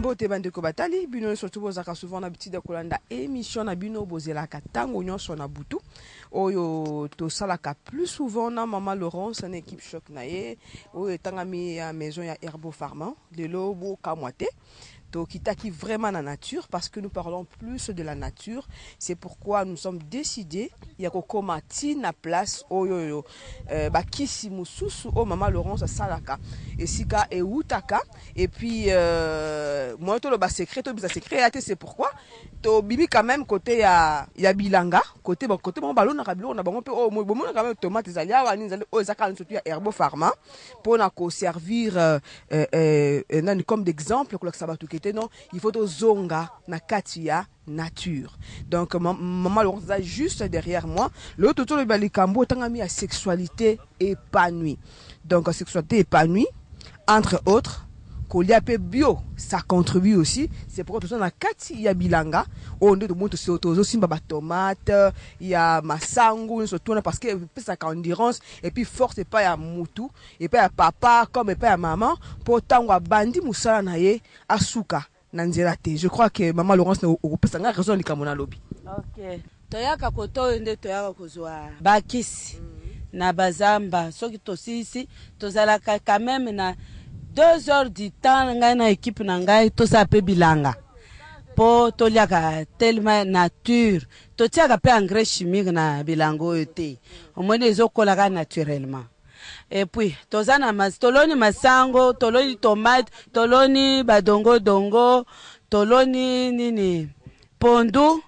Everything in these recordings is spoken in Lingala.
Mbote bandeko batali bino surtout bozaka souvent na bitida kolanda émission na bino bozelaka tango nyonso na butu oyo to salaka plus souvent na Maman Laurence en équipe choc na ye oyo tangami à maison ya Herbo Pharma de lobo kamwate to kitaki vraiment la nature parce que nous parlons plus de la nature. C'est pourquoi nous sommes décidés ya kokoma na place oyo bakisi mususu o Maman Laurence salaka esika e utaka et puis moi to le ba secret to bisa secret c'est pourquoi to bibi quand même côté ya bilanga côté bon ballon na kabilo na bango pe o mo quand même tomate zalia wa ni zali o zaka surtout ya Herbo Pharma pour na ko servir comme d'exemple que ça va tout non, il faut to zonga na katia nature. Donc Maman Laurence est juste derrière moi. L'autre tour le balikambo tangami à sexualité épanouie. Donc sexualité épanouie entre autres Koliape bio, ça contribue aussi. C'est pourquoi tout ça na kati ya bilanga, on de monte sur tozo simba ba tomate, il y a masangu surtout parce que ça endurance et puis force et pas ya mutu et pas ya papa comme et pas ya maman pour tangwa bandi musala na ye asuka nanzela te. Je crois que Maman Laurence na opesa nga raison likamona lobi. OK. Toyaka koto nde toyaka kozwa bakisi na bazamba soki tosisi tozalaka quand même na 2 heures du temps ngai na équipe na ngai to sa pe bilanga po to liaka tellement nature to tiaka pe engrais chimique na bilango yote au moins les okolaka naturellement et puis tozana toloni masango toloni tomate toloni badongo dongo toloni nini pondu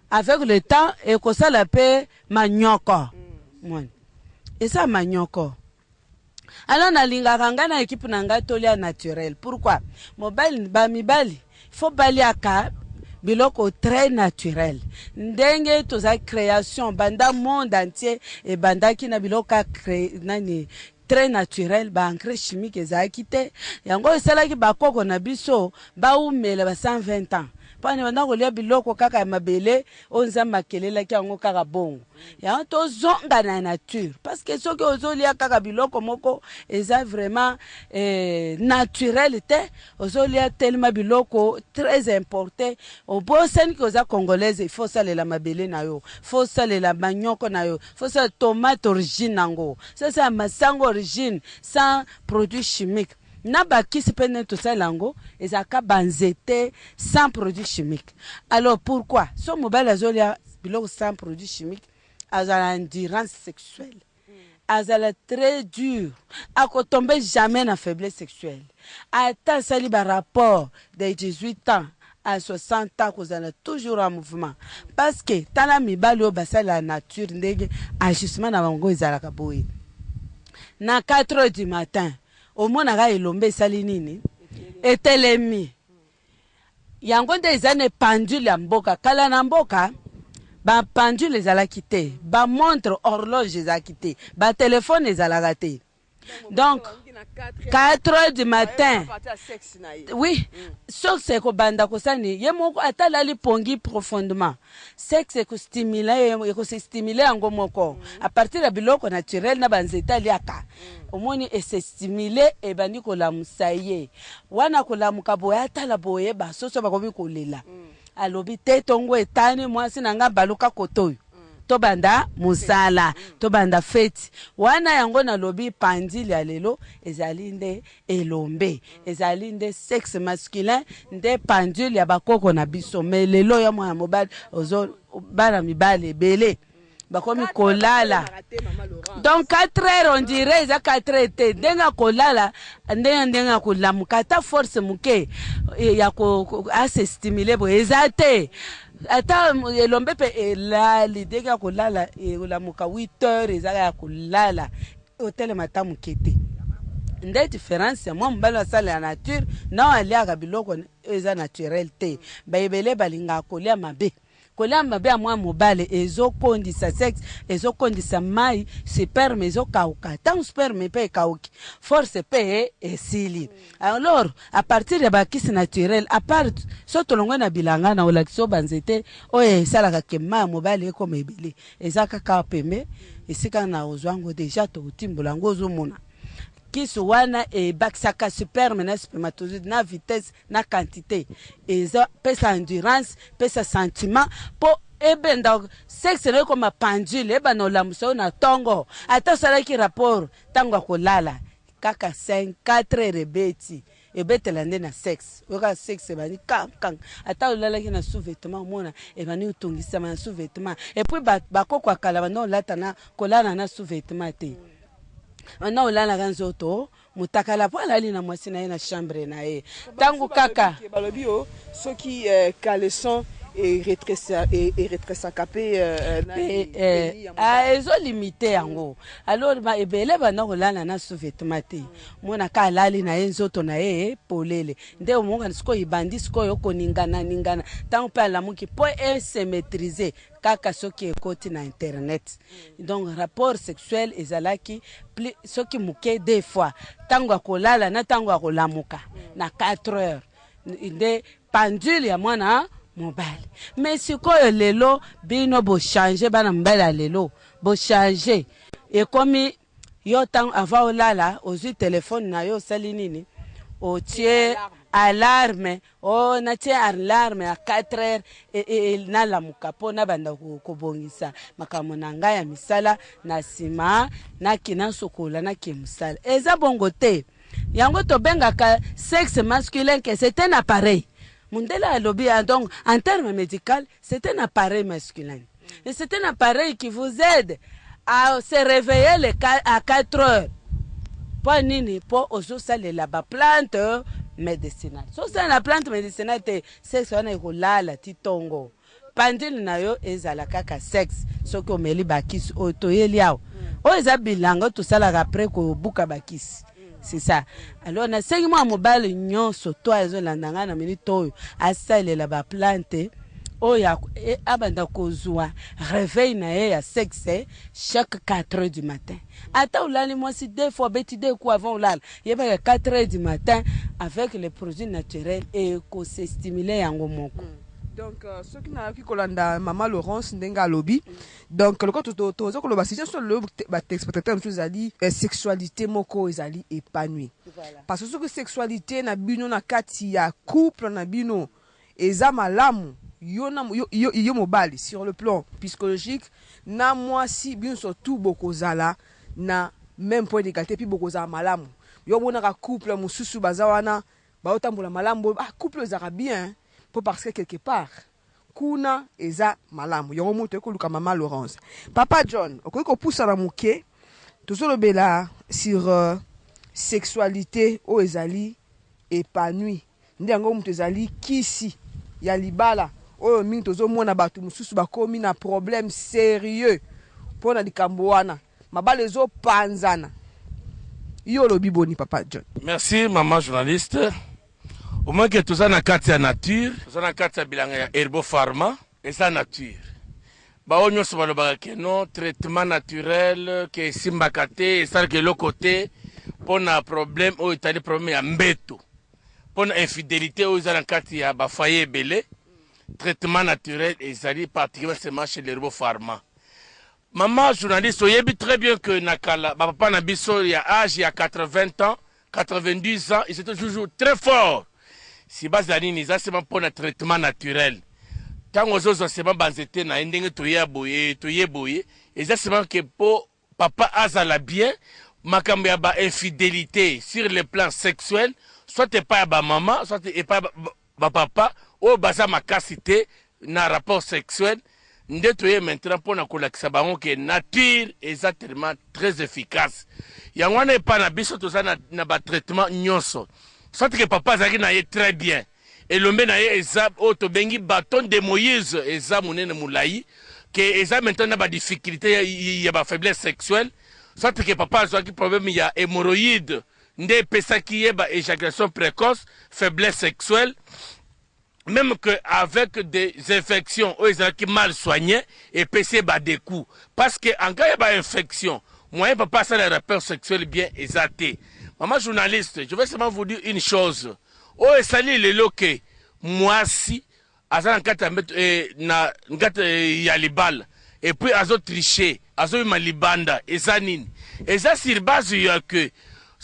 avec le temps et ko sala pe manyoko mon et ça manyoko. Alors na lingaka nga na équipe na nga tolia naturel. Pourquoi? Mobile ba mibali faut baliaka biloko très naturel. Ndenge toza création banda monde entier et banda ki na biloka nani très naturel ba engrais chimique ezaki te. Yango esalaki ba koko na biso ba umela ba 120 ans. Pani banda kolia biloko kaka ya mabele onza makelela ki yango kaka bongo ya to zonga na nature parce que soki ozolia kaka biloko moko eza vraiment naturel te ozolia tellement biloko très importé oboseni ko za congolaise il faut salela mabele na yo faut salela manyoko na yo faut salela tomate origine nango ça c'est masango origine sans produits chimiques. Naba kisi pene tout ça lango ezaka banzete sans produits chimiques. Alors pourquoi so mobile azolia biloko sans produits chimiques azala endurance sexuelle. Azala très dur. Ako tomber jamais na faiblesse sexuelle. Ata sali ba rapport de 18 ans à 60 ans kozala toujours en mouvement parce que tala mibali o basala la nature ndenge ajustement na bango ezalaka boye. Na 4 heures du matin au moins na elombe sali nini etelemi yango nde ezane pendule ya mboka kala na mboka ba pendule ezalaki te ba montre horloge ezalaki te ba téléphone ezalaka te. Donc 4 heures du matin oui sexe ko banda ko sani ye moko atala li pongi profondément sexe ko stimuler ko se stimuler yango moko à partir de biloko naturel na banzeta liaka omoni et se stimuler e bandi ko la musaye wana ko la mukaboya atala boye ba soso ba ko bi ko lela alobi te tongo etani mwasi nanga baluka kotoyo to banda musala to banda feti wana yango na lobi pandili ya lelo ezali nde elombe ezali nde sexe masculin nde pendule ya bakoko na biso mais lelo ya mwa mobile ozo bana mibale ebele bakomi kolala donc 4 heures on dirait za 4 heures te ndenga kolala ndenga kolamuka ta force muke ya ko ase stimuler bo ezate ata elombe pe elali dega kolala elamuka 8 heures ezaka ya kolala hotel matamu kete nde différence ya mwa mbala wa sala ya nature na aliaka biloko eza naturel te baebele balinga kolia mabe kolia mabe ya mwa mobale ezokondisa sexe ezokondisa mai sperme ezokauka tant sperme pe kauki force pe esili. Alors à partir de bakisi naturel à part soto longo na bilanga na olakiso banzete oye salaka ke ma mobale ko mebele ezaka ka peme esika na ozwango déjà to timbola ngo zomona kisi wana ebakisaka sperme na spermatozoïde na vitesse na quantité eza pesa endurance pesa sentiment po ebenda sexe na comme pendule ebana olamusa na tongo ata salaki rapport tango akolala kaka 4 heures beti ebetela nde na sexe oka sexe bani kang ata olalaki na sous-vêtement mona ebani utungisama na sous-vêtement et puis bakoko akala bana olata na kolala na sous-vêtement te bana olala kanzoto mutakala po alali na mwasi na ye na chambre na ye tango kaka balobi o soki caleçon et rétrécissaka pe ezo limité yango alors ba ebele bana kolala na sous-vêtement te mona ka alali na ye nzoto na ye polele nde omonga siko ibandi siko yoko ningana tango pe alamuki po se maîtriser kaka soki ekoti na internet donc rapport sexuel ezalaki soki muke des fois tango akolala na tango akolamuka na 4 heures nde pendule ya mwana mobile mais sikoyo lelo bino bo changer bana mbala lelo bo changer et comme yo tang avant olala ozu téléphone na yo sali nini o tie alarme o na tie alarme à 4 heures et na la mukapo na banda ko bongisa makamo na ngai ya misala na sima na kina sokola na kemusala eza bongo te yango to bengaka sexe masculin que c'est un appareil. Mundela lobby, donc en termes médicaux, c'est un appareil masculin. Et c'est un appareil qui vous aide à se réveiller à 4 heures. Pas nini, pas aux la plante médicinale. So c'est la plante médicinale, c'est ce qu'on a la titongo. Pandil na yo ezala kaka sexe, so ko meli bakis otoyeli yao. O ezabilango tout ça la après ko buka bakis. C'est ça. Alors, na sengi mwa mobile nyonso to ezo landanga na minute oyo asale la ba plante oya abanda kozwa réveil na ye ya sexe chaque 4 heures du matin. Ata ulali mwasi deux fois beti deux coups avant ulala. Yeba 4 heures du matin avec les produits naturels et ko se stimuler yango moko. Donc, ce qui n'a pas kolanda maman Laurence ndenga lobby. Donc, le côté to ko loba situation le spectateur nous a dit sexualité moko ezali épanouie. Parce que ce que sexualité na bino na kati ya couple na bino eza malamu yo mobali sur le plan psychologique na moi si bien surtout bokozala na même point d'égalité puis bokozala malamu. Yo bona ka couple mususu bazawana ba otambola malamu couple ezara bien. Parce que quelque part, kuna eza malamu. Yongo moto eko luka maman Laurence. Papa John, okoko poussa la mouke, tozo le bela sur sexualité o ezali épanouie. Ndi yango moto ezali kisi ya libala. Oyo mingi tozo mona batu mususu bakomi na problème sérieux. Pona likambo wana. Mabale zo panzana. Yo lobi boni Papa John. Merci maman journaliste. Au moins que tout ça na carte ya nature, tout ça na carte ya bilanga ya Herbo Pharma, et ça nature. Ba onyo so balobaka ke non traitement naturel que simbakate et ça que le côté pour na problème ou tali problème ya mbeto. Pour na infidélité ou za na carte ya ba foyer belé, traitement naturel et ça dit particulièrement chez Herbo Pharma. Maman journaliste, oyebi très bien que nakala ba papa na biso ya âge ya 80 ans, 90 ans, il était toujours très fort. Si bazali ni za sema pour un traitement naturel. Tango zozo sema banzete na ndenge toye boye et ça sema que pour papa azala bien makambo ya ba infidélité sur le plan sexuel soit pas ba maman soit pas ba papa ou baza makasité na rapport sexuel nde toye maintenant pour na kolakisa bango que nature exactement très efficace. Yangwana pas na biso toza na ba traitement nyonso. Soit que papa zaki na ye très bien. Et l'homme na ye eza auto bengi bâton de Moïse eza munene moulayi que eza maintenant na ba difficulté ya ba faiblesse sexuelle. Soit que papa zaki problème ya hémorroïde nde pesa ki ye ba éjaculation précoce, faiblesse sexuelle. Même que avec des infections ou qui mal soignées et pesa ba des coups parce que en cas ya ba infection, moyen papa ça le rapport sexuel bien exaté. Maman journaliste, je vais seulement vous dire une chose. Oh, et sali le loke, moi si, azan kata na ngata yalibal, et puis azo triché, azo malibanda, et zanine. Et ça sur base que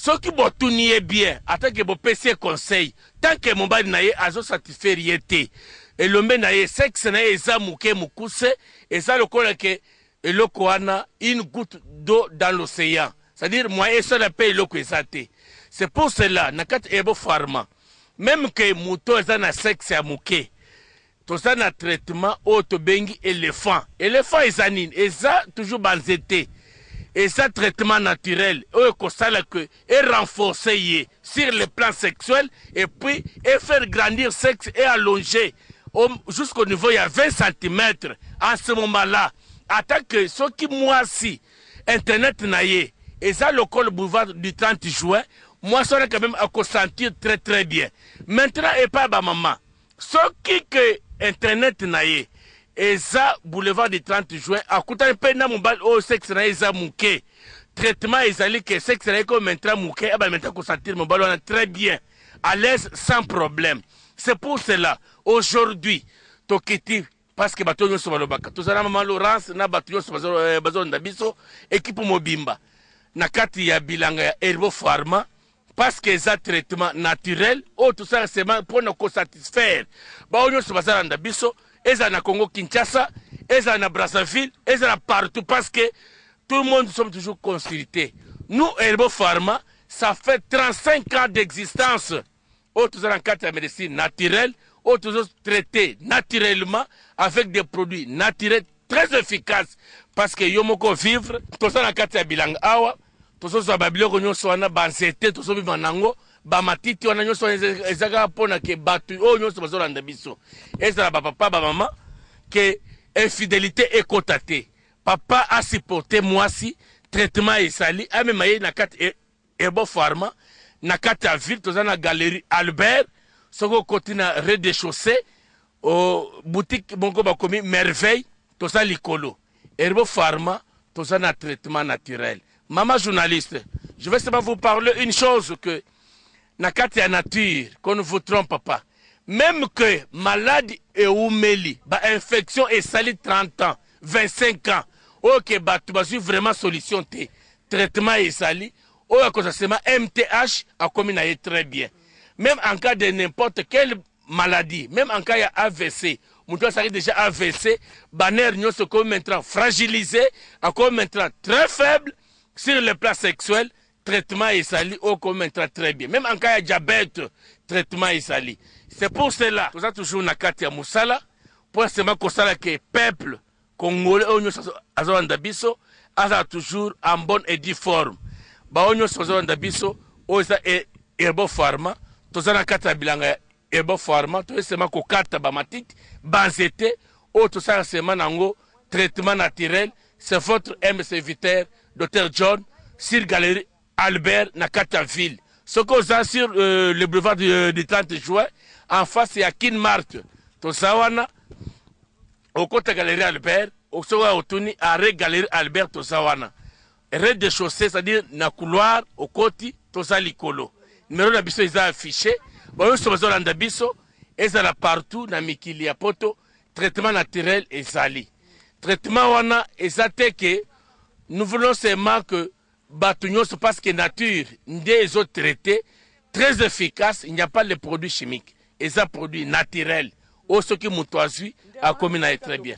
Ce qui est bien, attends que vous PC conseil, tant que mon bali naye azo satisfaire yete. Et l'homme naye sexe naye eza mouke moukuse, et ça le colle que le koana une goutte d'eau dans l'océan. C'est-à-dire, moi, et ça la paye le kwezate. C'est pour cela, nakat ebo pharma. Même que mouton eza na sexe à mouke, tout ça na traitement auto bengi éléphant. Éléphant eza nini, eza toujours banzete. Et ça, traitement naturel, et renforcer sur le plan sexuel, et puis et faire grandir sexe et allonger jusqu'au niveau, il y a 20 cm en ce moment-là. Attends que ce qui, moi, si, Internet naïe, et ça, le col boulevard du 30 juin, moi, ça, quand même, à consentir très, très bien. Maintenant, et pas ma maman. Ce qui, que Internet naïe, et ça, boulevard du 30 juin, à côté de peine, mon bal, au sexe, na mouké. Traitement, ils allaient que sexe, na comme maintenant mouké, ah ben maintenant qu'on sentir mon bal, on est très bien, à l'aise, sans problème. C'est pour cela, aujourd'hui, Tokiti, parce que bateau nous sommes le bac. Tout ça, maman Laurence, na bateau sur bazon d'abisso, équipe mobimba. Nakati ya bilanga ya Herbo Pharma, parce que ça traitement naturel, oh tout ça, c'est pour nous satisfaire. Bah, on se bazar d'abisso, eza na Congo Kinshasa, eza na Brazzaville, eza na partout parce que tout le monde sommes toujours consultés. Nous, Herbo Pharma, ça fait 35 ans d'existence. Autres en cas de médecine naturelle, autres traités naturellement avec des produits naturels très efficaces. Parce que yomoko vivre, tout ça en cas de bilang awa, tout ça sur babilo konyo soana banzete, tout ça bimanango. Bamatiti wana nyonso ezaka pona ke batu o nyonso bazolanda biso ezala papa maman que infidélité est constatée. Papa a supporté moi si traitement esali a même maye na kat Herbo Pharma na kat ya ville toza na galerie Albert soko côté na rez-de-chaussée au boutique bongo bakomi merveille toza likolo Herbo Pharma toza na traitement naturel. Maman journaliste, je vais seulement vous parler une chose que nakati ya nature, qu'on ne vous trompe pas. Même que maladie et oumeli, bah infection et sali 30 ans, 25 ans, ok, bah tu vas vraiment solution té. Traitement et sali, oh, à cause de ça, MTH a commis très bien. Même en cas de n'importe quelle maladie, même en cas de AVC, mon doigt ça déjà AVC, banner nous se comme maintenant fragilisé, encore maintenant très faible sur le plan sexuel. Traitement et sali au commentaire très bien. Même en cas de diabète, traitement et sali. C'est pour cela, nous avons toujours na kati ya musala, pour seulement que ça que peuple congolais a toujours en bonne et due forme. Ba onyo sozo ndabiso, oza Herbo Pharma, toza na kati ya bilanga Herbo Pharma, to seulement ko kata ba matiti, banzete, o to ça seulement nango traitement naturel, c'est votre MC Viter, Dr John, sur galerie Albert Nakata Ville. Ce qu'on a sur le boulevard du 30 juin, en face, il y a Kinmart. Tosawana, au côté galerie Albert, au soir au Tuni, arrêt galerie Albert Tosawana. Rez-de-chaussée, c'est-à-dire, na couloir, au côté, Tosa Likolo. Numéro d'abisso, ils ont affiché. Bon, nous sommes en d'abisso, ils sont là partout, na Mikili, Poto, traitement naturel et sali. Traitement wana, et ça, c'est que nous voulons seulement que parce que nature, des autres traités, très efficaces, il n'y a pas de produits chimiques. Et ça, produit naturel. Au ce qui m'outoise, a commis très bien.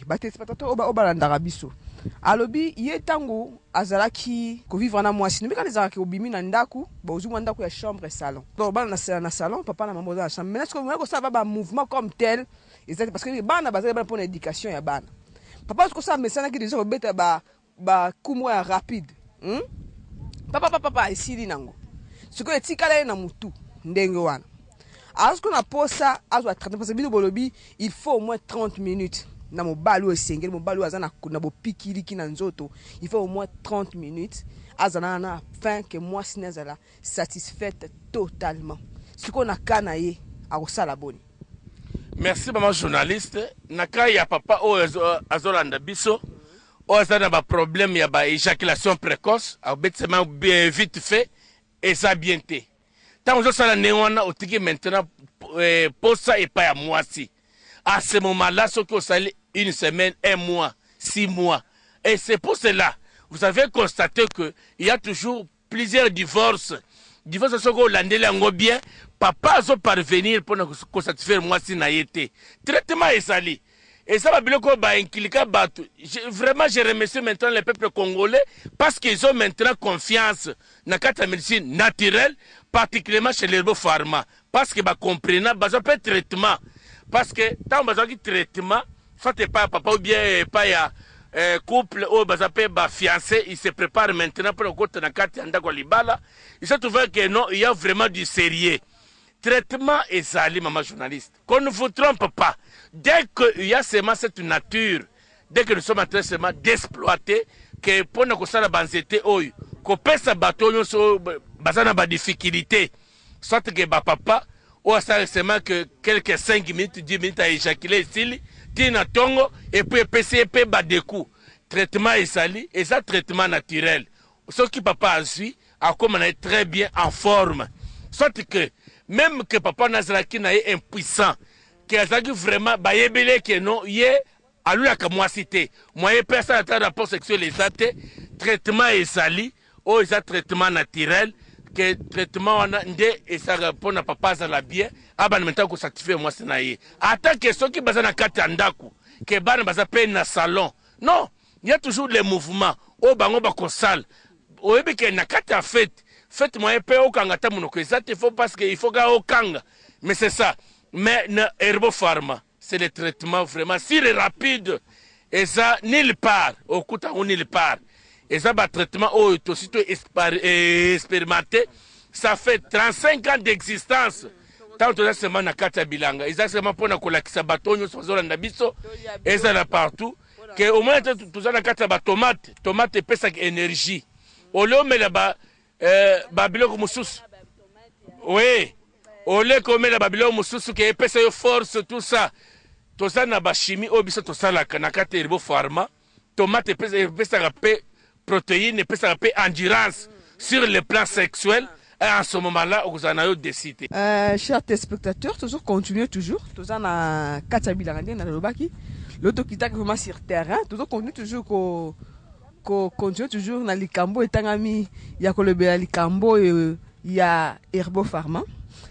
Alobi ye tango azalaki ko vivre na mwasi numika les obimi na ndaku ba ozuma ndaku ya chambre et salon donc bana na salon papa na maman dans la chambre mais est-ce que ça va ba mouvement comme tel exact parce que bana bazali bana pour l'éducation ya bana papa est-ce que ça mais ça na ki déjà obeta ba kumwa ya rapide papa esili nango siko etikala na mutu ndenge wana est-ce qu'on a posa azwa 30 parce que bino bolobi il faut au moins 30 minutes na mobalo esengeli mobalo azana na bopikili ki na nzoto il faut au moins 30 minutes azana na fin que moi sinazala satisfaite totalement siko na kana ye akosala boni. Merci maman journaliste naka ya papa o azolanda biso o azana ba problème ya ba éjaculation précoce abetsema bien vite fait et ça bien té tant on sala newana otiki maintenant posa et pas à moi si à ce moment-là ce que ça une semaine, un mois, 6 mois. Et c'est pour cela, vous avez constaté qu'il y a toujours plusieurs divorces divorce soko landeli yango bien papa azo parvenir pour ko satisfaire moi si na yete traitement esali et ça va biloko ba inkilika batu. Vraiment je remercie maintenant le peuple congolais parce qu'ils ont maintenant confiance na kata médecine naturelle, particulièrement chez l'herbo pharma, parce que ba comprendre ba ça peut traitement, parce que tant ba qui traitement soit pas papa ou bien pas ya couple ou ba ça peut ba fiancé, il se prépare maintenant pour le côté na kata ndako libala. Il se trouve que non, il y a vraiment du sérieux. Traitement et sali, maman journaliste. Qu'on ne vous trompe pas. Dès qu'il y a seulement cette nature, dès que nous sommes en train seulement d'exploiter, que pour nous faire la banzete, qu'on pèse sa bateau, nous sommes basés dans difficulté. Soit que papa, ou ça seulement que quelques 5 minutes, 10 minutes à éjaculer ici, tina tongo, et puis PCP bat des coups. Traitement et sali, et ça traitement naturel. Ce qui papa a su, a comme on est très bien en forme. Soit que même que papa Nazaraki n'a été impuissant, que Azaki vraiment, bayebele que non, yé, alou la moi cité. Moi, yé personne à rapport sexuel les athées, traitement et sali, ou ça traitement naturel, que traitement on a ndé, et ça répond à papa Zala bien, aban maintenant qu'on satisfait moi c'est naïe. Attends que ceux qui basent na kati andaku, que ban basa peine na salon. Non, il y a toujours les mouvements, au bango bako sale, au ebi que na kati a fête. Faites-moi un peu au kangata monoko. Ça il faut parce qu'il faut au kanga. Mais c'est ça. Mais le herbo pharma, c'est le traitement vraiment si rapide. Et ça, nulle part. Au coup où nulle part. Et ça, le traitement aussitôt expérimenté, ça fait 35 ans d'existence. Tant que ça, c'est Nakata Bilanga. Et ça, c'est pour la bateau, et ça là partout. Que au moins, tout ça, Nakata tomate. Tomate et pesa énergie. Au lieu de là-bas, Babylone Moussous. Oui. Au lieu qu'on met la Babylone Moussous qui est épaisse force, tout ça. Tout ça n'a pas chimie, au biso tout ça la canacate herbo pharma. Tomate épaisse à protéines, épaisse à endurance sur le plan sexuel. Et en ce moment-là, vous en avez décidé. Chers téléspectateurs, toujours continuez toujours. Tout ça na Katsabilangandi na Lobaki. L'autre qui t'a vraiment sur terrain. Toujours continue toujours ko continue toujours na likambo etangami ya kolobela likambo ya herbo pharma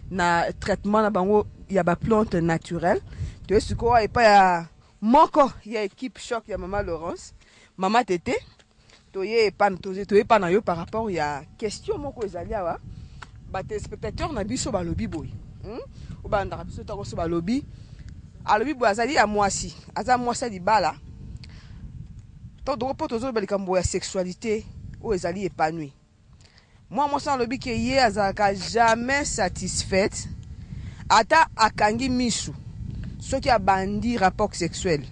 na traitement na bango ya ba plante naturelle to siko et pas ya moko ya équipe choc ya maman Laurence maman Tété to ye pan to ye pan na yo par rapport ya question moko ezali awa ba téléspectateur na biso ba lobi boy o ba ndaka biso to so ba lobi alobi boy azali ya mwasi aza mwasi di bala. Donc, pour tous les sexualité où ils allaient épanouir. Moi, sans le but que hier, jamais satisfaite. Ata akangi misu. Ceux qui a bandi rapport sexuel.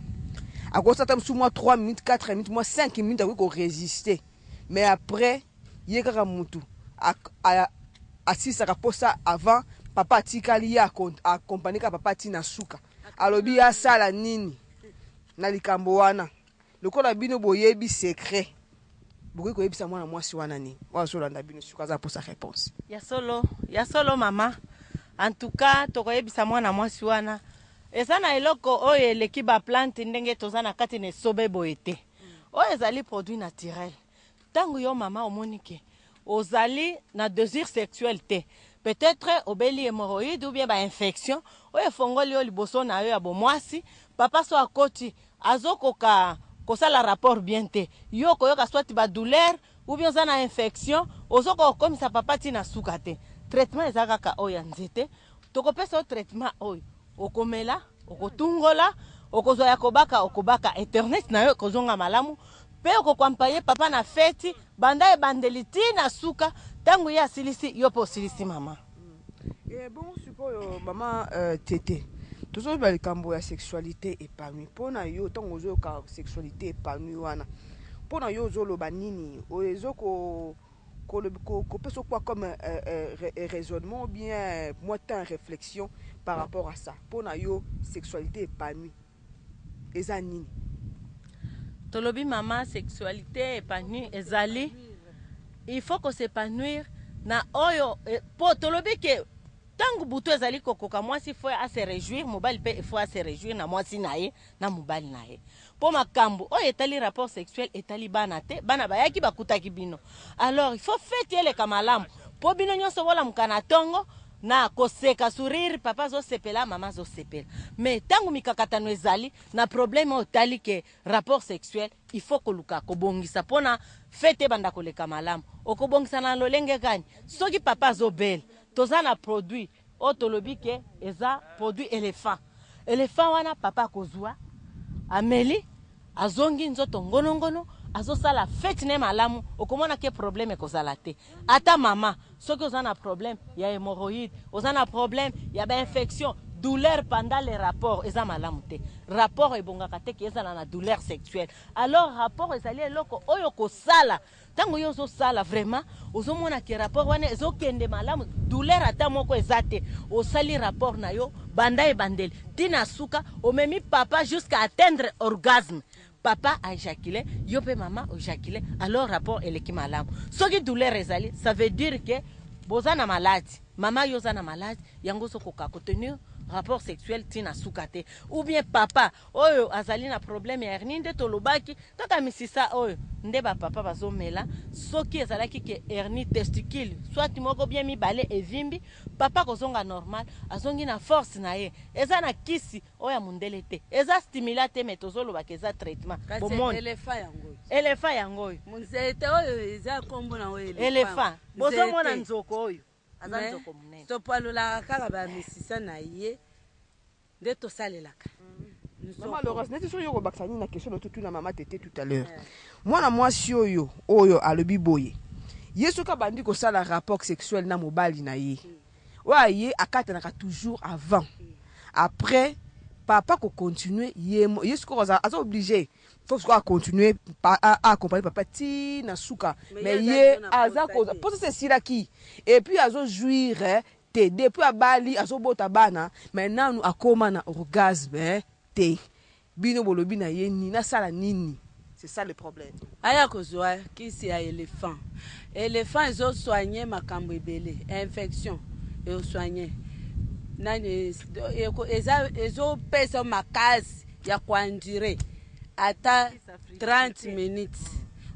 À cause de ça, moi 3 minutes, 4 minutes, moi 5 minutes, avec qu'on résister. Mais après, il y a un moutou. Assis ça rapport ça avant, papa tikali a accompagné papa tina suka. Alors, il y a ça la nini. Na likambo wana. Le col a bino boyebi secret. Beaucoup de gens ont moi sur Wanani. Pour sa réponse. Ya solo maman. En tout cas, tu as bisa mwana mwasi wana. Ezana eloko oye l'équipe a plante ndenge tozana kati ne sobe boete. Oye ezali produit naturel. Tango yo maman omonike. Ozali na désir sexuel te. Peut-être obeli hémorroïde ou bien ba infection. Oye fongoli yo liboso na yo ya bo mwasi. Papa so akoti azokoka kosala rapport bien te. Yo koyoka soit ba douleur ou bien zana infection. Ozoko comme ça papa tina suka te. Traitement ezaka ka oya nzete. Tokopesa traitement oyo. Okomela, okotungola, okozoya okobaka internet na yo kozonga malamu. Pe okokampaye papa na feti, banda e bandeliti na suka, tangu ya silisi yo po silisi mama. Et bon, suppose maman Tété. Toujours le cambo ya sexualité épanouie. Pona yo tango zo ka sexualité épanouie wana. Pona yo zo lo banini, o ezo ko peut se quoi comme raisonnement ou bien moi tant réflexion par rapport à ça. Pona yo sexualité épanouie. Ezanini. Tolobi maman sexualité épanouie ezali. Il faut qu'on s'épanouir na oyo po tolobi ke tangu buto ezali kokoka mwasi faut à se réjouir mobile pe faut à se réjouir na mwasi nae na mobile nae po makambo oyo etali rapport sexuel etali bana te bana bayaki bakutaki bino alors il faut fêter les kamalamu po bino nyonso bolamuka na tongo na koseka sourire papa azosepela mama azosepela mais ntango mikakatano ezali na problème otali ke rapport sexuel il faut koluka kobongisa mpona fete ebanda koleka malamu okobongisa na lolenge kani soki papa azobela toza na produit oyo tolobi ke eza produit éléphant wana papa akozwa ameli azongi nzoto ngonongono azosala fete ne malamu okomona ke problème ekozala te ata mama soki oza na problème ya hémorroïde oza na problème ya bainfection douleur pendant les rapports eza malamu te rapport ebongaka te ke ezala na douleur sexuelle alors rapport ezali eloko oyo kosala ntango yo ozosala vraiment ozomona ke rapport wana ezokende malamu douleur ata moko eza te osali rapport na yo banda ebandeli tina suka omemi papa jusqu'à atteindre orgasme papa a éjaculé, yo pe maman a éjaculé, alors rapport eleki malamu. Soki douleur ezali, ça veut dire que boza na malade, maman yoza na malade, yango sokoka kotenir rapport sexuel tina sukate. Ou bien papa, oyo azali na problème ya hernie nde tolobaki, kaka misisa oyo nde ba papa bazomela, soki ezalaki ke hernie testicule, soit moko bien mibale evimbi, papa kozonga normal, azongi na force na ye. Eza na kisi oya mundele te. Eza stimulate metozolo bakeza traitement. Bomoni elephant yango. Elephant yango. Munzete oyo eza kombo na oyo elephant. Bozo mona nzoko oyo. Aza nzoko munene. Topalula kaka ba misisa na ye. De to salelaka. Maman Laurence, neti so yoko baksani na question de tout na maman tete tout à l'heure. Moi na moi si oyo alobi boye. Yesu ka bandi ko sala rapport sexuel na mobali na ye. Wa ye akatanaka toujours avant. Après papa ko continuer yesu ko aza obligé faut qu'on continuer à accompagner papa ti na suka mais ye aza ko pour c'est siraki et puis azo jouir te depuis à Bali azo bota bana maintenant nous akoma na orgasme te bino bolobi na ye ni na sala nini. C'est ça le problème. Aya kozwa kisi ya éléphant. Éléphant ezo soigner makambo ebele, infection et soigner. Nani ezo pesa makasi ya kuandire ata 30 minutes.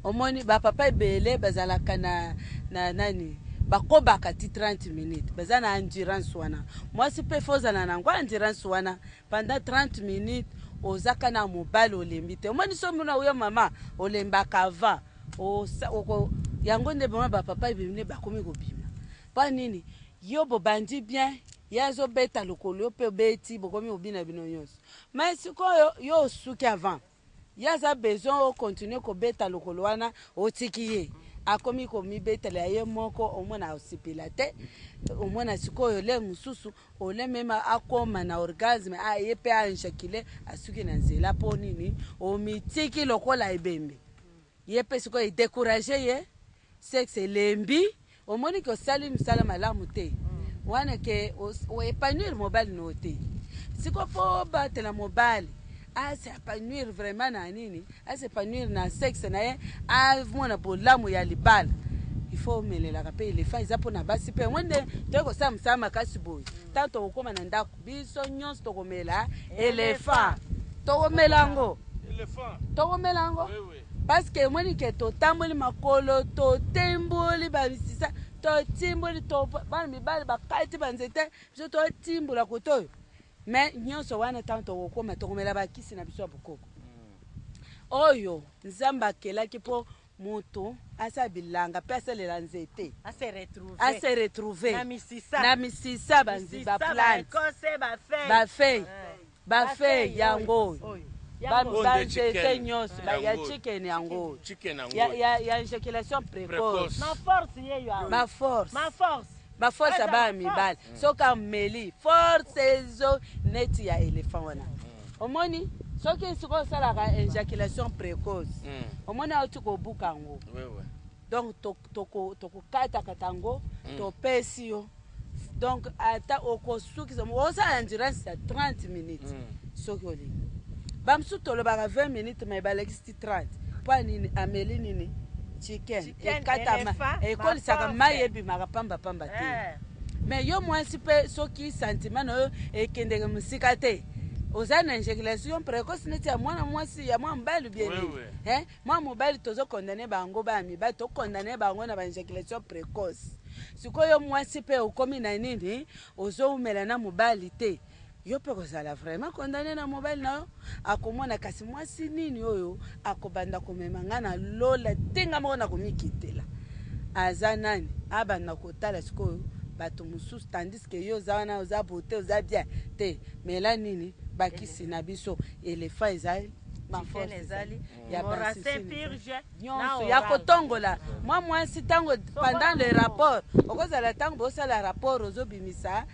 Omoni ba papa ebele bazalaka na nani bakobaka ti 30 minutes. Bazana endurance wana. Moi si pe fozana na ngwa endurance wana pendant 30 minutes ozaka na mobile olembite. Omoni so muna uyo mama olembaka va yango nde ba papa ebele bakomi kobima. Pa nini yo bobandi bien yazo beta lokolo pe beti bokomi obina bino nyonso mais sikoyo yo suki avant yaza besoin o continuer ko beta lokolo wana otikiye akomi ko mi beta la ye moko omona osipila te omona sikoyo le mususu ole mema akoma na orgasme a ye pe anshakile asuki na nzela po nini o mitiki lokola ebembe ye pe sikoyo décourager ye sexe lembi omoni ko salim salama la mute wana ke o épanouir mobile noté siko po batela mobile a s'épanouir vraiment na nini a s'épanouir na sexe na ye a mona bolamu ya libala il faut melela ka pe les femmes za pona basi pe wende to ko sama kasi boy tanto okoma na ndako biso nyonso to komela elephant to komelango to komelango parce que moni ke to tamboli makolo to temboli ba bisisa to timboli to bana mibali bakati banzete biso to timbola koto mais nyonso wana tanto okoma to komela bakisi na biso bokoko oyo nzamba kelaki po moto asa bilanga pesa le lanzete a se retrouver na misisa banzi ba plant ba fe yango banzete nyonso ya chicken yango ya éjaculation précoce ma force ba mibali soka meli force zo neti ya éléphant wana omoni soki siko salaka éjaculation précoce omoni auti kobuka ngo donc toko kata katango to pesi yo donc ata okosuki osala endurance ya 30 minutes soki olingi bamsu tolobaka 20 minutes mais balekisi 30 pa nini ameli nini chicken ekatama ekolisaka mai ebimaka pamba te mais yo mwasi pe soki sentiment na yo ekendeke musika te oza na éjaculation précoce neti ya mwana mwasi ya mwa mobali bien mwa mobali tozo condamner bango ba mibali to condamner bango na ba éjaculation précoce sikoyo mwasi pe okomi na nini ozoumela na mobali te yo pe kozala vraiment condamné na mobali na yo akomona kasi mwasi nini oyo akobanda komema nga na lola tenga moko na komikitela aza nani abanda kotala sikoyo bato mosusu tandis que yo oza wana oza beauté oza bien te mela nini bakisi na biso elefa ezali ya kotongola mwa mwasi ntango pendant le rapport okozala ntango bosala rapport ozobimisa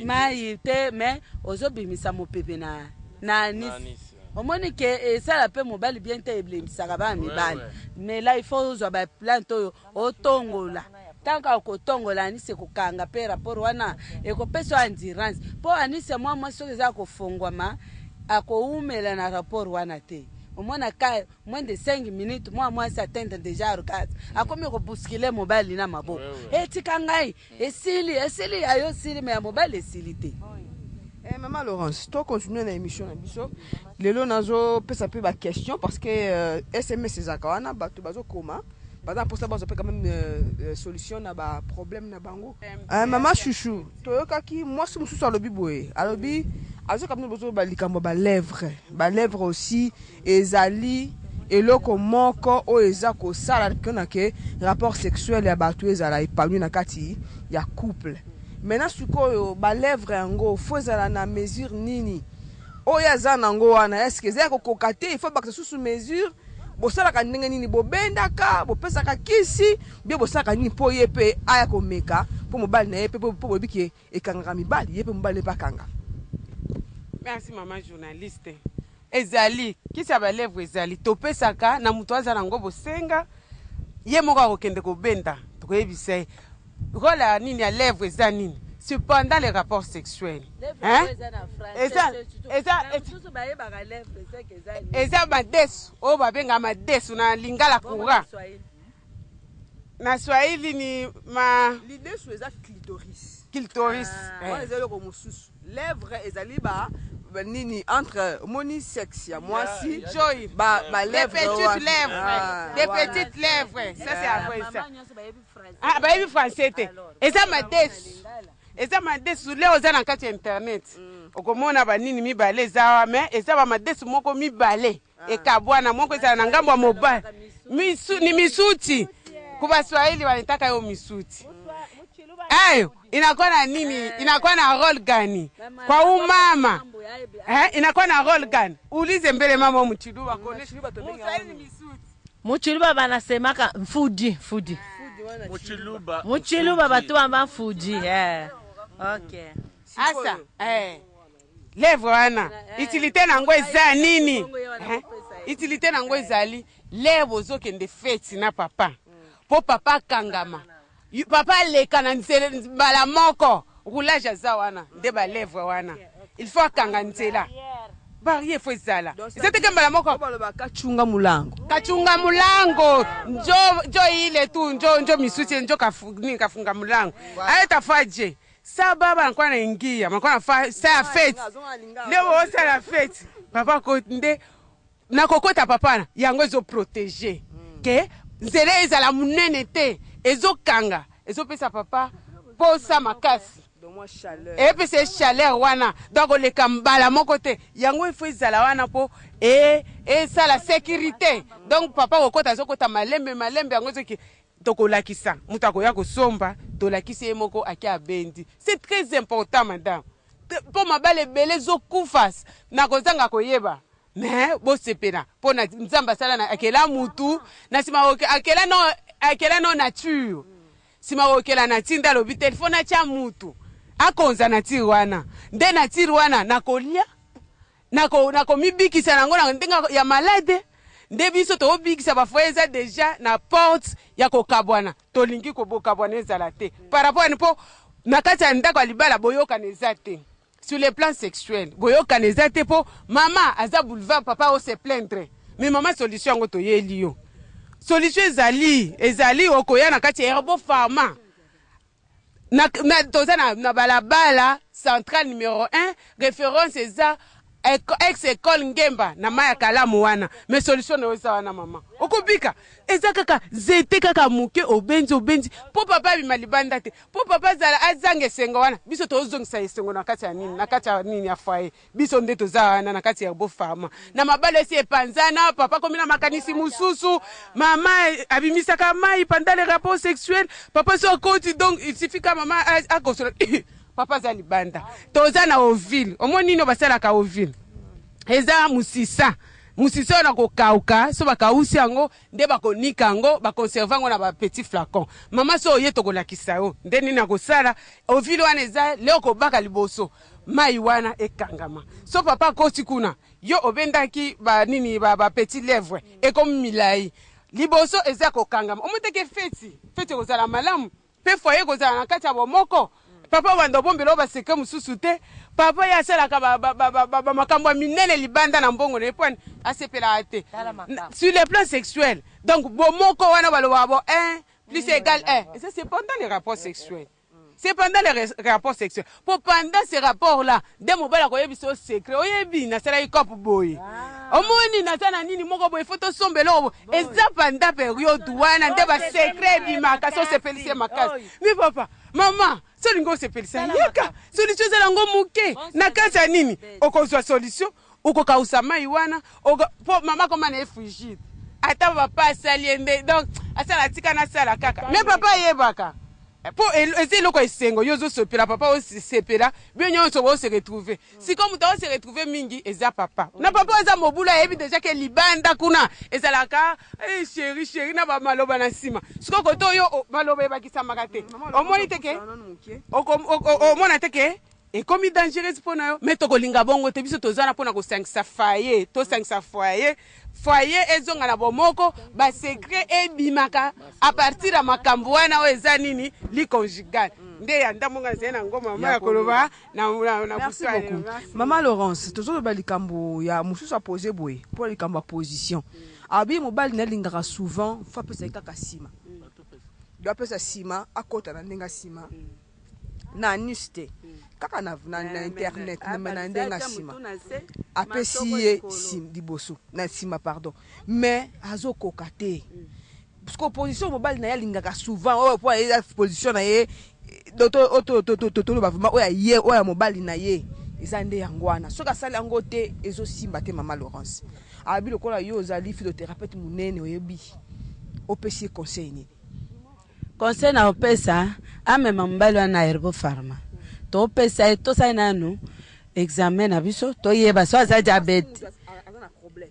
mai te mais ozobimisa mopepe na anisi omoni ke esala mpe mobali bien te eblemisaka bana mibali mais là il faut ozwa baplante oyo otongola tanka okotongola anise kokanga mpe rapport wana ekopesa endurance mpo anise mwa mwasi soki eza kofongwama akoumela na rapport wana te omona ka moins de 5 minutes mwasi atteindre déjà orgasme akomi kobuskile mobali na maboko etika ngai esili ayo sili me ya mobali esili te. Maman Laurence, toi continuer na émission na biso lelo nazo pesa pe ba question parce que SMS ezaka wana bato bazo koma par pour ça bazo pe quand même solution na ba problème na bango. Maman Chouchou toyokaki mwasi mususu alobi boye alobi azo quand même bozo ba likambo ba lèvre aussi ezali eloko moko o eza ko sala kona ke rapport sexuel ya bato ezala épanoui na kati ya couple. Maintenant sikoyo ba lèvre yango faut ezala na mesure nini o ya za nango wana est-ce que zeko kokate il faut ba sous mesure bosala ka ndenge nini bobendaka bopesa ka kisi bien bosala nini po yepe aya ko meka po mobali na yepe po bobiki ekanga mibali yepe mobali pa kanga. Merci maman journaliste. Ezali kisi ya ba lèvre ezali topesaka na mutu aza nango bosenga ye moko akokende kobenda tokoyebisa rola nini ya lèvre eza nini cependant les rapports sexuels eza madesu oyo babenga madesu na lingala kura na swahili ni lidesu eza clitoris ezali ko mususu lèvre ezali ba nini entre moni sexe ya mwasi joy ba lèvre des petites lèvres ça c'est après ça bayebi français te eza madesu leo oza na kati ya internet okomona banini mibale ezawa me eza ba madesu moko mibale ekabwana moko ezala na ngambo ya mobali ni misuti kuba swahili wanataka yo misuti ayo inakuwa na nini inakuwa na role gani kwa umama inakuwa na role gani ulize mbele mama Muchiluba kuonesha Muchiluba banasemaka mfudi Muchiluba batu amba mfudi okay asa lèvre wana utilité nango eza nini utilité nango ezali lèvre ozokende feti na papa po papa kangama papa leka na nzela bala moko roulage aza wana nde ba lèvre wana il faut akanga nzela barrière faut ezala ezate ke bala moko kachunga mulango njo ile tu njo misuti njo kafunga mulango ayeta faje saba banakuwa naingia banakuwa nafa sa ya fete leo osala la fete papa nde nakokota papana yango ezoprotege ke nzela ezala munene te ezokanga ezopesa papa posa makasi epesa chaleur wana donc oleka mbala moko te yango ifo ezala wana po esala sécurité donc papa kokota azokota malembe yango ezoki tokolakisa mutu akoya kosomba tolakisi ye moko aki abendi c'est très important madame po mabale ebele ezokufa na kozanga koyeba mais bosepela mpo na nzambe asala na akela mutu na nsima akela no nature nsima okela na ntinda alobi telefone atya mutu akonza na tiri wana nde na tiri wana nakolia nakomibikisa nango na ndenga ya malade nde biso tobikisa bafoye eza deja na porte ya kokabwana tolingi kobokabwana ezala te par rapport mpo na kati ya ndako ya libala boyokana eza te sur le plan sexuel boyokana eza te mpo mama aza boulevard papa o se plaindre mais mama solution yango toyeli yo solution ezali okoya na kati ya Herbo Pharma toza na balabala centrale numéro 1 référence eza ex école ngemba na maya kalamu wana mais solution na eza wana mama okubika eza kaka zete kaka muke obenzi po papa bima libanda te po papa zala azanga esengo wana biso tozongisa esengo na kati ya nini ya foyer biso nde toza wana na kati ya Herbo Pharma na mabalo esi epanzana papa komi na makanisi mususu mama abimisaka mai pendant les rapports sexuels papa so koti donc il suffit que mama a consoler papa za libanda toza na ovile omoni no basalaka ovile eza musisa na kokauka so bakausi yango nde bakonika yango bakonserve yango na ba petit flacon mama so oye tokolakisa yo nde nini nakosala ovile wana eza leo kobaka liboso mai wana ekangama so papa koti kuna yo obendaki ba nini ba petit lèvre ekomi milai liboso eza kokangama omoteke feti kozala malamu pe foyer kozala na kati ya bomoko papa wanda bombelo ba seke mususu te papa ya salaka ba makambo minene libanda na mbongo ne point asepela te sur le plan sexuel donc bomoko wana baloba bo 1 plus égal 1 et ça c'est pendant les rapports sexuels. C'est pendant les rapports sexuels. Pour pendant ces rapports-là, des mobiles à koyebi so secret. Oyebi na sala ikop boy. Omoni na sana nini moko boy photo sombe lobo. Eza pendant période wana nde ba secret bimaka so se féliciter makasi. Mais papa, maman, so lingo se féliciter. Yaka, solution za lango muke. Na kasa nini? Okozwa solution, okoka usama iwana, po mama koma na frigide. Ata papa saliende donc asala tika na sala kaka. Mais papa yebaka. Pour essayer le esengo yozo sopela papa aussi sepela bien nyonso bo se retrouver si comme toi se retrouver mingi eza papa na papa eza mobula yebi déjà que libanda kuna ezalaka chéri na ba maloba na sima siko koto yo maloba ebakisa makate omoni teke omona teke et comme il dangereuse pour nous mais tokolinga bongo te biso tozana pona ko sangisa foyer to sangisa foyer ezonga na bomoko ba secret ebimaka à partir ya makambo wana o eza nini li conjugal nde ya ndamonga zena ngoma mama ya koloba na beaucoup maman Laurence toujours ba likambo ya mususu a poser boy pour likambo position abi mobali na lingaka souvent fa pesa kaka sima doit pesa sima akota na ndenga sima na niste kaka na internet na ndenga sima apesi ye sim diboso na sima pardon mais azo kokate parce que opposition mobile na ya lingaka souvent o po ya position na ye to ba vraiment o ya ye o ya mobile na ye ezande yangwana soka sala yango te ezo simba te mama Laurence abi lokola yo ozali physiothérapeute munene oyebi opesi conseil ni conseil na opesa amema mbali wana Herbo Pharma to pesa to sai nanu examen na biso to yeba so za diabete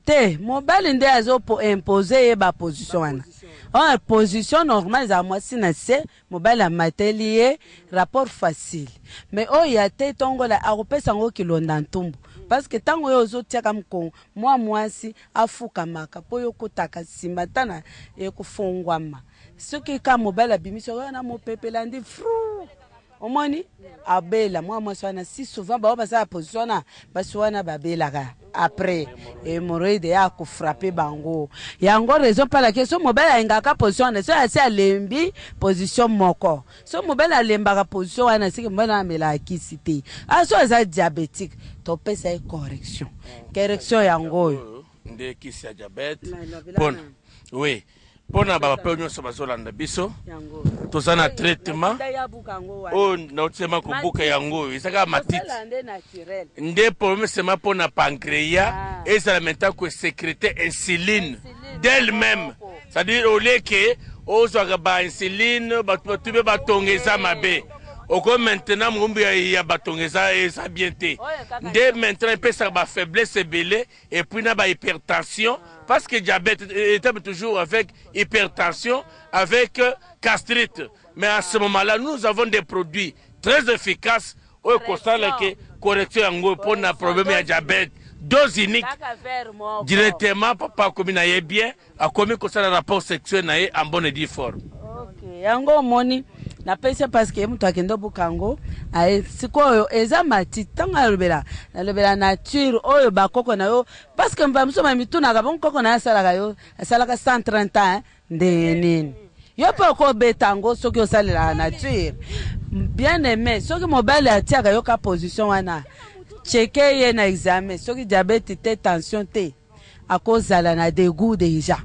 te mobali nde azo po imposer ba position wana en position normale za moi sina se mobali a matelier rapport facile mais o ya te tongola a opesa ngo kilonda ntumbu parce que tango yo zo tia kam ko mwasi afuka maka po yo kotaka simbatana e kufungwama soki ka mobile abimiso wana mopepela ndi fru omoni abela mwasi wana si souvent ba basa position na basi wana babelaka après hémorroïde ya ko frapper bango yango raison par laquelle so mobile ingaka position na so asi alembi position moko so mobile alembaka position wana siki mbona amela kisite aso za diabétique to pesa correction yango nde kisi ya diabete pona oui pona baba pe nyonso bazolanda biso tozana traitement o nautema kubuka yango isaka matiti nde problème sema pona pancréas et ça la menta ko sécréter insuline d'elle-même c'est-à-dire au lieu que ozwa ba insuline batube batongeza mabe oko maintenant mumbi ya batongeza eza bien te nde maintenant pesa ba faiblesse belé et puis na ba hypertension parce que diabète était toujours avec hypertension, avec gastrite. Mais à ce moment-là, nous avons des produits très efficaces au constat que correction pour un problème de diabète. Dose unique. Directement, papa, comme il a bien, a commis le rapport sexuel en bonne et due forme. Ok, yango moni. Na pesa parce que mtu akendo bukango ai sikoyo eza matiti tanga lobela nature oyo bakoko na yo parce que mva msoma mituna ka bon koko na sala ka yo sala ka 130 ans de nini yo pe ko betango soki osala nature bien aimé soki mobile atia ka yo ka position wana cheke ye na examen soki diabete te tension te akozala na dégoût déjà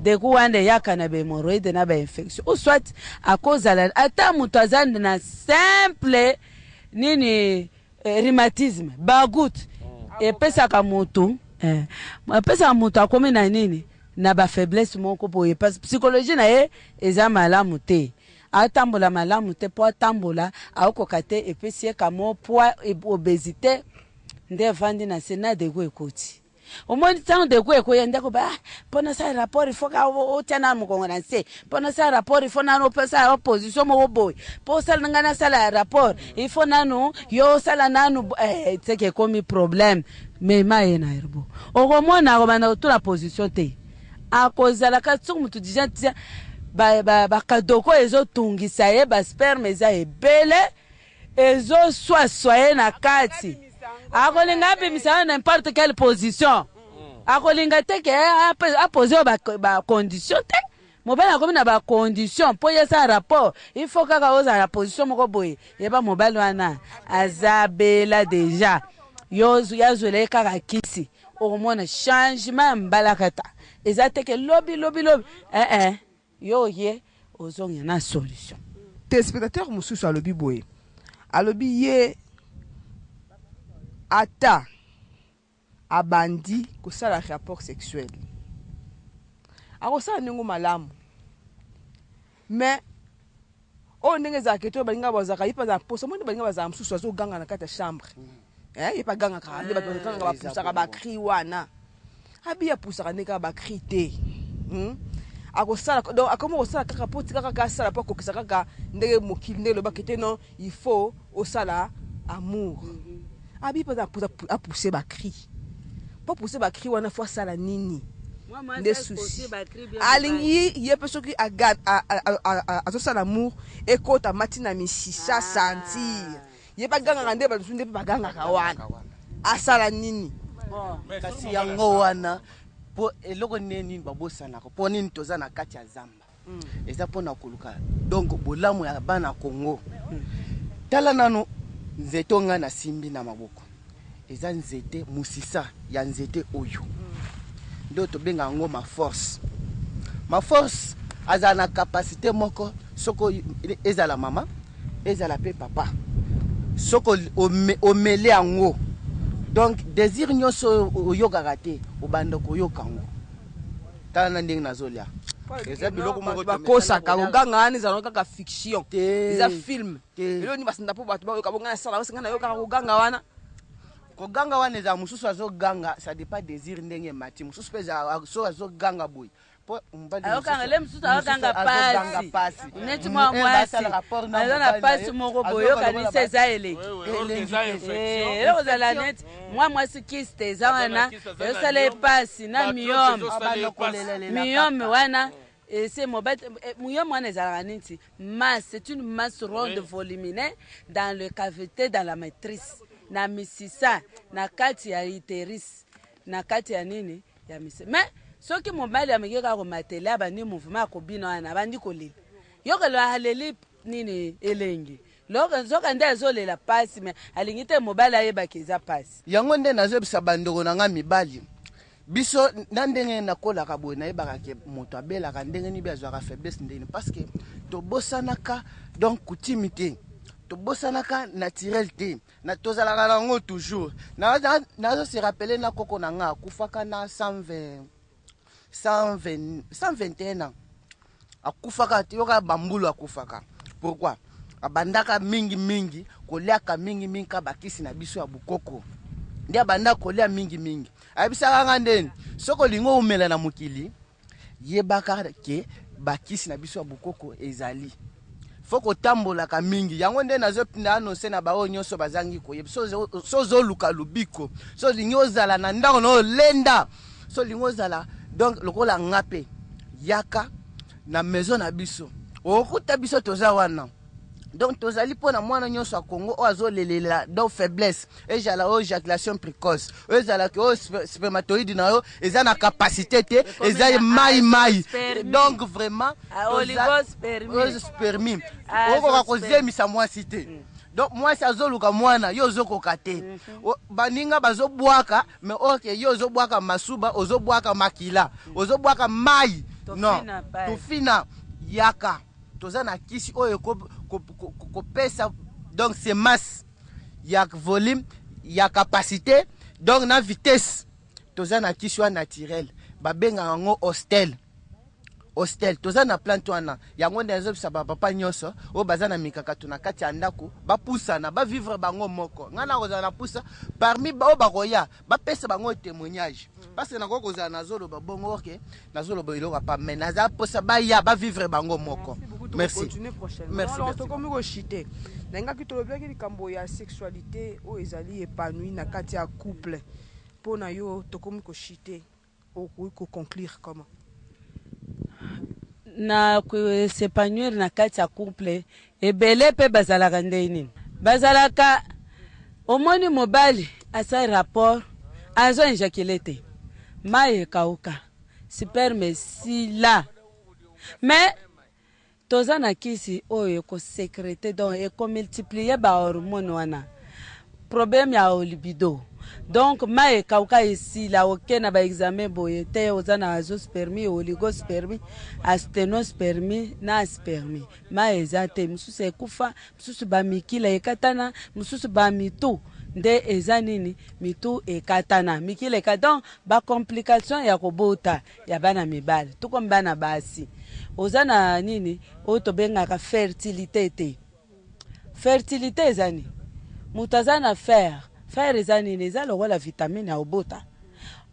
dégoût wana eyaka na bahemoroïde na bainfection ou soit akozala ata moto aza na simple nini rhumatisme bagoutte epesaka moto epesaka moto akomi na nini na bafaiblesse moko boye parce psychologie na ye eza malamu te atambola malamu te po atambola aokoka te epesi ye kamo poids obésité nde vandi na se na dégoût ekoti omoni ntango dégoût ekoya ndeko ba mpona sa rapport ifo ka otia na mokongo na se mpona sa rapport ifo nano opesa opposition moko boye mpo osala nga nasala rapport ifo nano yo osala nano teke ekomi problème mema ye na herbo okomona akobanda kotuna position te akozalaka soki motu dija bakadoko ezotungisa ye basperme eza ebele ezoswaswa ye na kati akolinga abimisa na n'importe quelle position akolinga te ke apose bacondition te mobali akomi na bacondition mpo yesa rapport il faut kaka ozala na position moko boye yeba mobali wana aza bela deja yazwela ye kaka kisi okomona changement mbalaka ta eza te ke lobi yo ye ozonga na solution téléspectateur mosusu alobi boye alobi ye ata abandi kosala rapport sexuel akosala ndenge malamu mais oyo ndenge ezalaka te balinga bazalaka ye mpe azala mposa moi nde balinga bazala mosusu azoganga na kati ya chambre ye mpe agangaka nde bato bazoganga bapusaka bakri wana abi apusaka nde kaka bakri te akosala donc akomi kosala kaka po tika kaka asala po akokisa kaka ndenge mokili ndenge elobaki te non il faut osala amour abi mpe apuse bakri po apuse bakri wana fo asala nini nde susi alingi ye mpe soki azosala amour ekota mati na misisa sentir ye mpe agangaka nde bato nde mpe bagangaka wana asala nini kasi yango wana po eloko nini babosanaka mpo nini toza na kati ya zamba eza mpona koluka donc bolamu ya bana Congo tala nano nzete onga na simbi na maboko eza nzete musisa ya nzete oyo ndo tobenga yango ma force azala na capacité moko soko ezala mama ezala pe papa soko omele yango donc désir nyonso oyokaka te obanda koyoka yango tala na ndenge nazolia eza biloko moko bakosaka koganga wana ezala kaka fiction eza film eloni basinda mpo bato bayoka bonga na sala basinga nayokaka koganga wana ezala mosusu azoganga ça dépend désir ndenge mati mosusu mpe so azoganga boye ayokangele mosusu ayokanga pasi neti mwa mwasi aza na pasi moko boye oyokanisa eza eleki eloko ozala neti mwa mwasi kiste eza wana ezosala epasi na miyome wana c'est miyome wana ezalaka neti masse c'est une masse ronde voluminaire dans le cavité dans la matrice na misisa na kati ya uterus na kati ya nini ya misisa mais soki mobali ameki kaka komatela abandi mouvement akobina wana abandi kolela yokelo aleli nini elengi soki nde azolela pasi me alingi te mobali ayebaki eza pasi yango nde nazoyebisa bandeko na nga mibali biso na ndenge nakolaka boye nayebaka ke moto abelaka ndenge nibi azwaka faiblesse ndeni parce que tobosanaka donc coutume te tobosanaka naturel te na tozalaka nango toujours nazo se rappeler na koko na nga akufaka na 121 ans akufaka te yoka bambulu akufaka pourquoi abandaka mingi koliaka mingi ka bakisi na biso ya bukoko ndi abanda kolia mingi ayebisaka nga ndeni soko lingo umela na mokili yebaka ke bakisi na biso ya bukoko ezali foko tambolaka mingi yango nde nazopinda anonse na bao nyonso bazangi koyeba so zoluka lubiko so lingi ozala na ndako no lenda so lingi ozala donc lokola ngape yaka na maison na biso okuta biso toza wana donc tozali pona mwana nyonso a Congo o azolelela donc faiblesse ezala o éjaculation précoce ezala ke o spermatoïde na yo eza na capacité te eza mai donc vraiment oligospermie okoka kozemisa mwasi te donc mwasi azoluka mwana yo ozokoka te baninga bazobwaka mais ok yo ozobwaka masuba ozobwaka makila ozobwaka mai non tofina yaka toza na kisi oyo kopesa donc c'est masse ya volume ya capacité donc na vitesse toza na kisi wa naturel babenga yango hostel toza na plante wana yango nde ezobisa bapapa nyonso oyo baza na mikakatu na kati ya ndako bapusana bavivre bango moko ngai nakozala na pusa parmi oyo bakoya bapesa bango témoignage parce que nakoki kozala nazoloba bongo oke nazoloba eloko pa mais naza posa baya bavivre bango moko. Merci. Alors tokomi koshite nangaki tolobelaki likambo ya sexualité oyo ezali épanoui na kati ya couple mpo na yo tokomi koshite okoki koconclure comment na s'épanouir na kati ya couple ebele mpe bazalaka ndenge nini bazalaka omoni mobali asali rapport azo injakile te mai ekauka sperme esila mais toza na kisi oyo ekosekrete donc ekomultiplie bahormone wana problème ya libido donc mai ekauka esila oke na baexamen boye te oza na azospermie oligospermie astenospermie na aspermie mai eza te mosusu ekufa mosusu bamikila ekatana mosusu bamitu nde eza nini mitu ekatana mikila ekatana donc bacomplication ya kobota ya bana mibali tukomi bana basi oza na nini oyo tobengaka fertilité te fertilité eza nini moto aza na fer eza nini eza lokola vitamine ya obota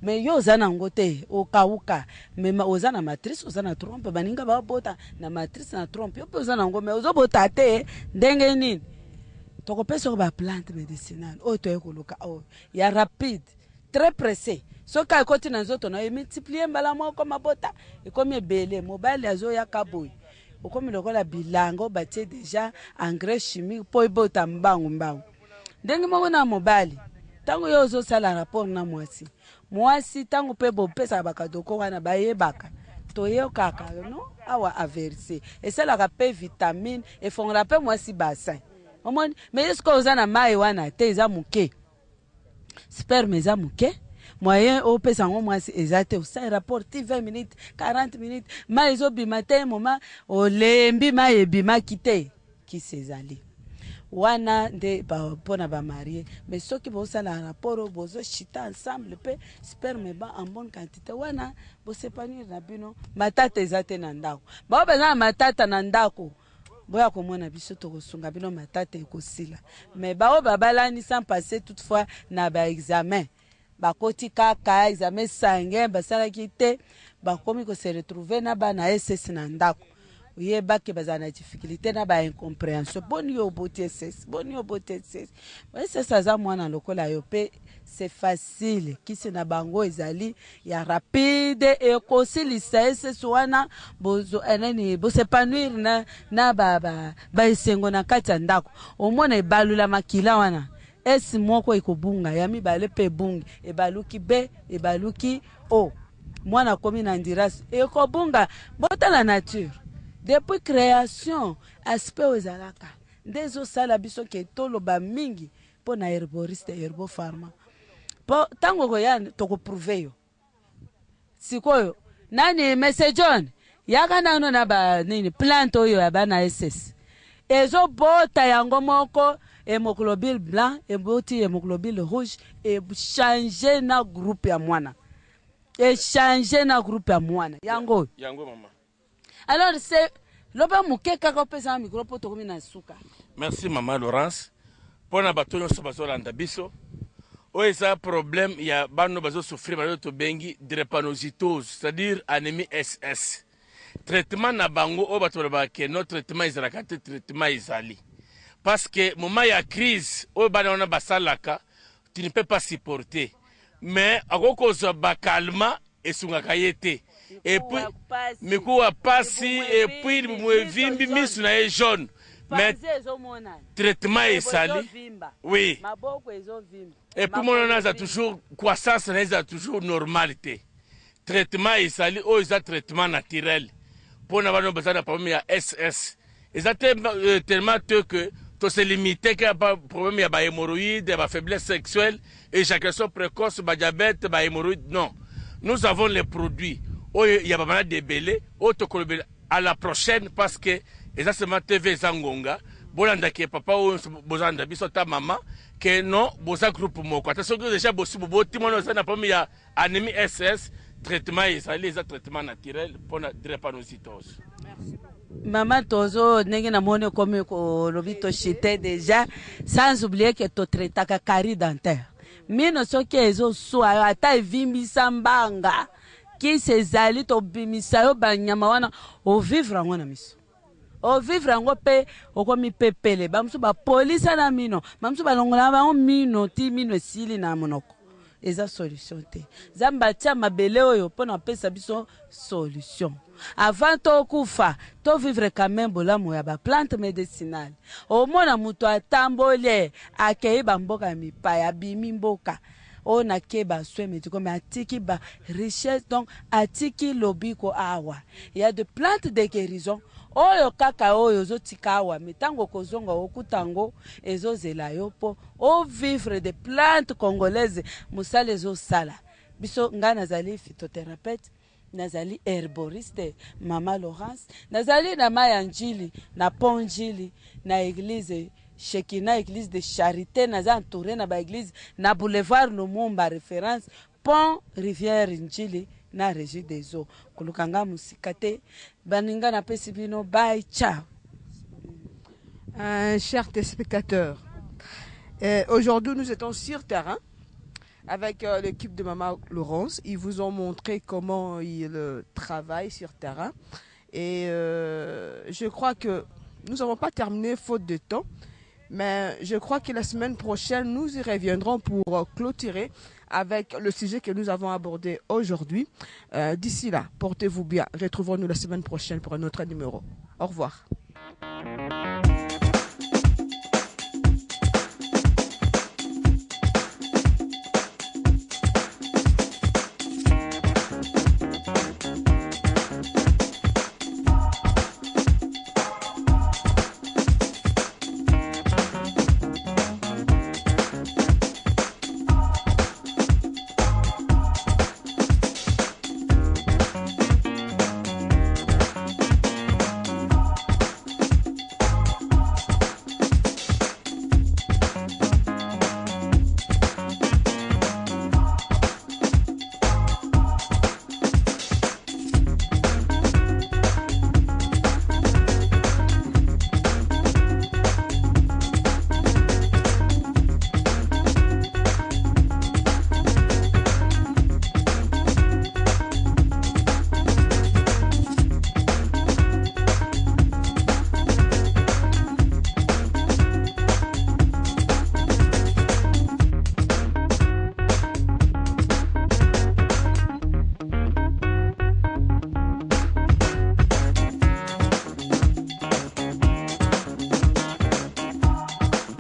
mais yo oza nango te okauka mais oza na matrice oza na trompe baninga babota na matrice na trompe yo mpe oza nango mais ozobota te ndenge nini tokopesa oyo baplante médicinale oyo toye koluka oyo ya rapide très pressé soki ekoti na nzoto na emultiplie mbala moko mabota ekomi ebele mobali azoyaka boye okomi lokola bilanga batie déjà engrais chimique mpo ebota mbangu ndenge moko na mobali ntango yo ozosala rapport na mwasi ntango mpe bopesaka bakadoko wana bayebaka toyokaka no awa averse esalaka mpe vitamine efongolaka mpe mwasi basin omoni mais eske oza na mai wana te eza moke sperme eza moke moyen opesa yango mwasi eza te osali rapport ti 20 minutes 40 minutes mai ezobima te moma olembi mai ebimaki te kisi ezali wana nde mpona bamarie mais soki bozosala rapport oyo bozoshita ensemble mpe sperme ba en bonne quantité wana bosepanir na bino matata eza te na ndako bao baza na matata na ndako boya komona biso tokosunga bino matata ekosila mais bao babalani sans passer toutefois na baexamen bakoti kaka examen sanguin basalaki te bakomi kose retrouver na bana ss na ndako oyebaki bazala na difficulté na baincompréhension boni yo oboti ss boni yo oboti ss ss aza mwana lokola yo mpe c'est facile kisi na bango ezali ya rapide ekosilisa ss wana bosepanouir na baesengo na kati ya ndako omona ebalula makila wana esi moko ekobunga ya mibale mpe ebungi ebaluki b ebaluki o mwana komi na ndirasi ekobunga botala nature depuis création aspect oyo ezalaka nde ezosala biso ke toloba mingi mpo na herboriste herbofarma mpo ntango koya tokoprouve yo sikoyo nani mese john yaka nano na banini plante oyo ya bana ss ezobota yango moko hémoglobine blanc eboti hémoglobine rouge echange na groupe ya mwana echange na groupe ya mwana yango mama. Alors c'est loba muke kaka opesa micro po tokomi na suka. Merci maman Laurence. Pona bato nyonso bazolanda biso. Oyo eza problème ya bano bazosouffrir bazo to bengi drépanocytose, c'est-à-dire anémie SS. Traitement na bango oyo bato balobaka no traitement ezalaka te traitement ezali. Parce que moment ya crise oyo bana wana basalaka tu ne peux pas supporter. Mais akokozwa bakalma esungaka ye te. Et puis mikuwa pasi et puis mwevimbi misu na ye jaune. Mais traitement esali. Oui. Et puis mon on a toujours croissance na toujours normalité. Traitement esali o isa traitement naturel. Pour na bano bazana problème ya SS. Exactement tellement que to se limiter que pas problème ya ba hémorroïdes, ba faiblesse sexuelle, éjaculation précoce, ba diabète, ba hémorroïdes. Non. Nous avons les produits. Oh, il y a pas mal de belé, à la prochaine parce que exactement TV Zangonga, bolanda ke papa ou bozanda biso ta maman que non boza groupe moko. Attention que déjà bossi bobo timono ça na pas ya anémie SS traitement les traitements naturels pour la drépanocytose. Merci. Maman tozo ndenge na mone comme ko lobito chité déjà sans oublier que to traitaka carie dentaire. Mino soki ezo so ata evimbisa mbanga ki sezali to bimisa yo banyama wana o vivre ngo na miso. O vivre ngo pe okomi pepele bamsu ba police na mino bamsu ba longola ba mino ti mino esili na monoko. Eza solution te. Zamba tia mabele oyo pona pesa biso solution. Avant to kufa, to vivre quand même bolamu ya ba plante médicinale. O mona muto atambole akei bamboka mipaya bimi mboka. On a keba soin médicaux mais atiki ba richesse donc atiki lobiko awa. Il y a de plantes de guérison. Oyo kaka oyo zo tikawa mitango kozonga okutango ezo zela yopo o vivre des plantes congolaises musale zo sala. Biso nga nazali phytothérapeute, nazali herboriste, Mama Laurence, nazali na mayanjili, na ponjili, na église Shekina, église de charité, naza entouré na ba église, na boulevard Lumumba référence, pont rivière Njili, na régie des eaux. Kulukanga musikate, baninga na pesibino, bye, ciao. Chers téléspectateurs, aujourd'hui nous étions sur terrain avec l'équipe de Maman Laurence. Ils vous ont montré comment ils travaillent sur terrain. Et je crois que nous n'avons pas terminé faute de temps. Mais je crois que la semaine prochaine, nous y reviendrons pour clôturer avec le sujet que nous avons abordé aujourd'hui. D'ici là, portez-vous bien. Retrouvons-nous la semaine prochaine pour un autre numéro. Au revoir.